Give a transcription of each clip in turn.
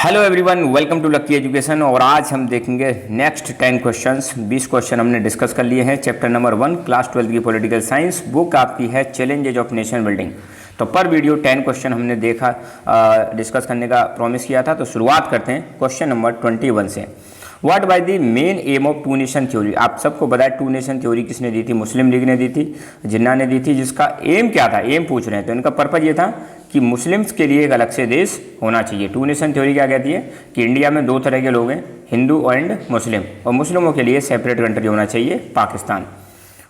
Hello everyone, welcome to Lucky Education. और आज हम देखेंगे नेक्स्ट 10 क्वेश्चंस। 20 क्वेश्चन हमने डिस्कस कर लिए हैं। चैप्टर नंबर 1 क्लास 12 की पॉलिटिकल साइंस बुक आपकी है चैलेंजेज ऑफ नेशन बिल्डिंग। तो पर वीडियो 10 क्वेश्चन हमने देखा, डिस्कस करने का प्रॉमिस किया था। तो शुरुआत करते हैं क्वेश्चन नंबर 21 से। What by the main aim of two nation theory. आप सबको बताया टू नेशन थ्योरी किसने दी थी? मुस्लिम लीग ने दी थी, जिन्ना ने दी थी। जिसका एम क्या था, एम पूछ रहे हैं, तो इनका पर्पज ये था कि मुस्लिम्स के लिए एक अलग से देश होना चाहिए। टू नेशन थ्योरी क्या कहती है कि इंडिया में दो तरह के लोग हैं, हिंदू एंड मुस्लिम, और मुस्लिमों के लिए सेपरेट कंट्री होना चाहिए, Pakistan.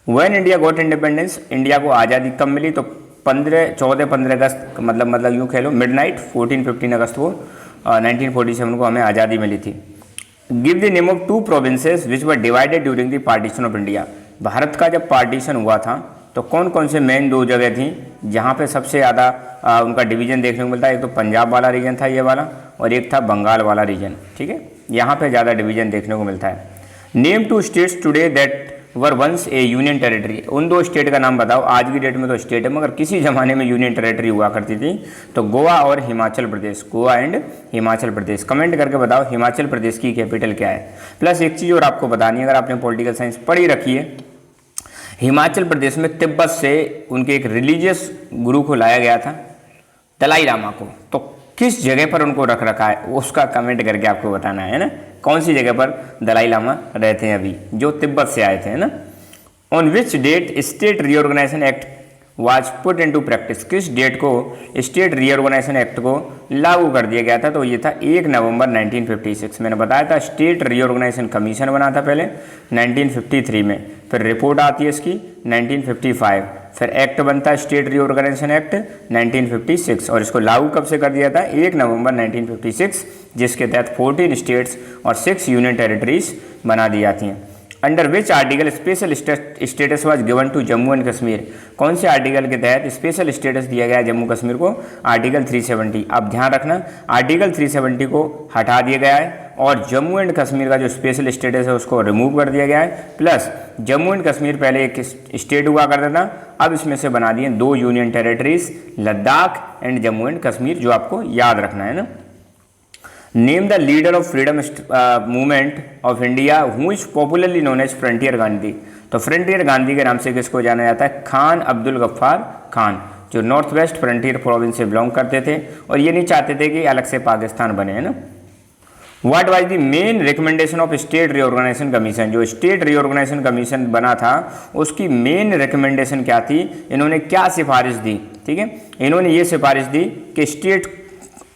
When India got independence, India को आज़ादी कब मिली? तो 14-15 अगस्त, मतलब यूँ कह लो मिडनाइट 14-15 अगस्त को 1947 को हमें आज़ादी मिली थी। Give the name of two provinces which were divided during the partition of India. Bharat का जब पार्टीशन हुआ था तो कौन कौन से मेन दो जगह थी जहाँ पे सबसे ज़्यादा उनका डिवीजन देखने को मिलता है? एक तो पंजाब वाला रीजन था ये वाला, और एक था बंगाल वाला रीजन। ठीक है, यहाँ पे ज़्यादा डिवीजन देखने को मिलता है। Name two states today that were once a union territory. उन दो स्टेट का नाम बताओ। आज की डेट में तो स्टेट है, मगर किसी ज़माने में यूनियन टेरिटरी हुआ करती थी। तो गोवा और हिमाचल प्रदेश, गोवा एंड हिमाचल प्रदेश। कमेंट करके बताओ हिमाचल प्रदेश की कैपिटल क्या है। प्लस एक चीज़ और आपको बतानी है, अगर आपने पॉलिटिकल साइंस पढ़ी रखी है, हिमाचल प्रदेश में तिब्बत से उनके एक रिलीजियस गुरु को लाया गया था, दलाई लामा को। तो किस जगह पर उनको रख रखा है उसका कमेंट करके आपको बताना है ना, कौन सी जगह पर दलाई लामा रहते हैं अभी, जो तिब्बत से आए थे, है ना। On which date state reorganisation act was put into practice. किस डेट को स्टेट रीऑर्गेनाइजेशन एक्ट को लागू कर दिया गया था? तो ये था 1 नवंबर 1956। मैंने बताया था स्टेट रीऑर्गेनाइजेशन कमीशन बना था पहले 1953 में, फिर रिपोर्ट आती है इसकी 1955, फिर एक्ट बनता है स्टेट रीऑर्गेनाइजेशन एक्ट 1956, और इसको लागू कब से कर दिया था? 1 नवंबर 1956, जिसके तहत 14 स्टेट्स और 6 यूनियन टेरिटरीज बना दी जाती हैं। Under which article special status was given to Jammu and Kashmir. कौन से आर्टिकल के तहत स्पेशल स्टेटस दिया गया है जम्मू कश्मीर को? आर्टिकल 370। अब ध्यान रखना, आर्टिकल 370 को हटा दिया गया है और जम्मू एंड कश्मीर का जो स्पेशल स्टेटस है उसको रिमूव कर दिया गया है। प्लस जम्मू एंड कश्मीर पहले एक स्टेट हुआ करता था, अब इसमें से बना दिए 2 union territories, Ladakh and Jammu and Kashmir, जो आपको याद रखना है ना। Name the leader of freedom movement of India who is popularly known as frontier Gandhi. तो फ्रंटियर गांधी के नाम से किसको जाना जाता है? खान अब्दुल गफ्फार खान, जो नॉर्थ वेस्ट फ्रंटियर प्रोविंस से बिलोंग करते थे और ये नहीं चाहते थे कि अलग से पाकिस्तान बने, है ना। What was the main recommendation of state reorganisation commission. जो स्टेट रीऑर्गेनाइजेशन कमीशन बना था उसकी मेन रिकमेंडेशन क्या थी? इन्होंने क्या सिफारिश दी? ठीक है, इन्होंने ये सिफारिश दी कि स्टेट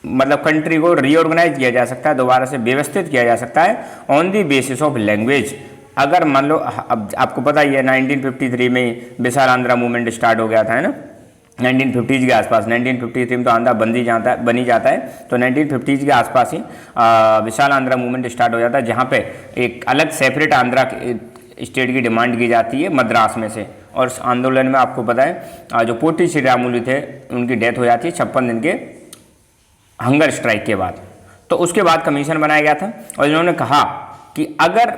मतलब कंट्री को रीऑर्गेनाइज किया जा सकता है, दोबारा से व्यवस्थित किया जा सकता है on the basis of language. अगर मान लो, अब आपको पता ही है 1953 में विशाल आंध्रा मूवमेंट स्टार्ट हो गया था, है ना, 1950 के आसपास। 1953 में तो आंध्रा बनी जाता है, तो 1950 के आसपास ही विशाल आंध्रा मूवमेंट स्टार्ट हो जाता है, जहाँ पे एक अलग सेपरेट आंध्रा स्टेट की डिमांड की जाती है मद्रास में से। और इस आंदोलन में आपको पता है जो पोटी श्रीरामुलु थे उनकी डेथ हो जाती है 56 दिन के हंगर स्ट्राइक के बाद। तो उसके बाद कमीशन बनाया गया था और इन्होंने कहा कि अगर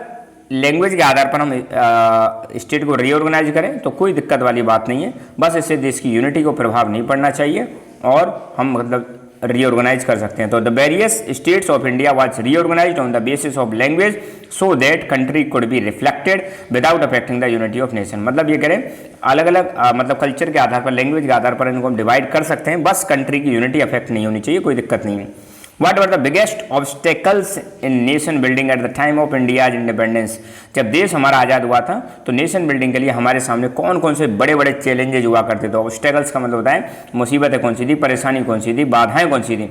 लैंग्वेज के आधार पर हम स्टेट को रीऑर्गेनाइज करें तो कोई दिक्कत वाली बात नहीं है, बस इससे देश की यूनिटी को प्रभाव नहीं पड़ना चाहिए और हम मतलब रीऑर्गेनाइज कर सकते हैं। तो the various states of India was reorganized on the basis of language so that country could be reflected without affecting the unity of nation. मतलब ये करें अलग अलग मतलब कल्चर के आधार पर, लैंग्वेज के आधार पर इनको हम डिवाइड कर सकते हैं, बस कंट्री की यूनिटी अफेक्ट नहीं होनी चाहिए, कोई दिक्कत नहीं है। What were the biggest obstacles in nation building at the time of India's independence? जब देश हमारा आज़ाद हुआ था तो नेशन बिल्डिंग के लिए हमारे सामने कौन कौन से बड़े बड़े चैलेंजेज हुआ करते थे? ऑब्स्टेकल्स का मतलब होता है मुसीबतें कौन सी थी, परेशानी कौन सी थी, बाधाएं कौन सी थी।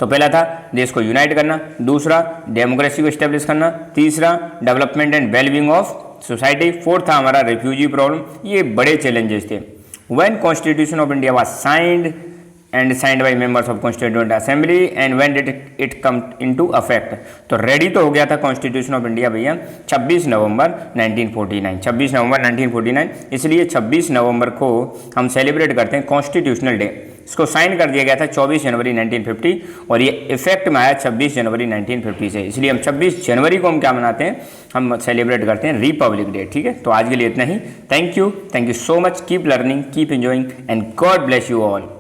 तो पहला था देश को यूनाइट करना, दूसरा डेमोक्रेसी को इस्टेब्लिश करना, तीसरा development and wellbeing of society, fourth था हमारा रिफ्यूजी प्रॉब्लम। ये बड़े चैलेंजेस थे। When constitution of India was signed and signed by members of Constituent Assembly and when did it come into effect? तो ready तो हो गया था कॉन्स्टिट्यूशन ऑफ इंडिया भैया 26 नवंबर 1949, 26 नवंबर 1949। इसलिए 26 नवंबर को हम सेलिब्रेट करते हैं कॉन्स्टिट्यूशनल डे। इसको साइन कर दिया गया था 24 जनवरी 1950 और ये इफेक्ट में आया 26 जनवरी 1950 से। इसलिए हम 26 जनवरी को हम क्या मनाते हैं? हम सेलिब्रेट करते हैं रिपब्लिक डे। ठीक है, तो आज के लिए इतना ही। Thank you so much. Keep learning, keep enjoying and God bless you all.